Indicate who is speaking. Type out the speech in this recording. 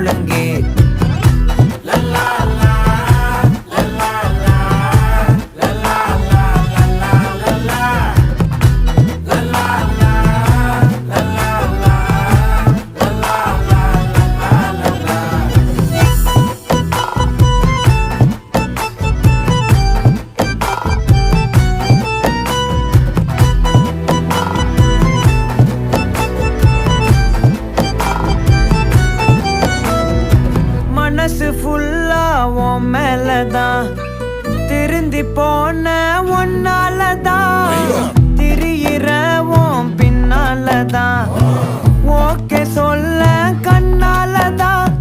Speaker 1: ஒழுங்கே. மனசு ஃபுல்லா உன் மேலதான், திருந்தி போன ஒன்னாலதான், திரியிற உன் பின்னாலதான், ஓகே சொல்ல கண்ணாலதான்,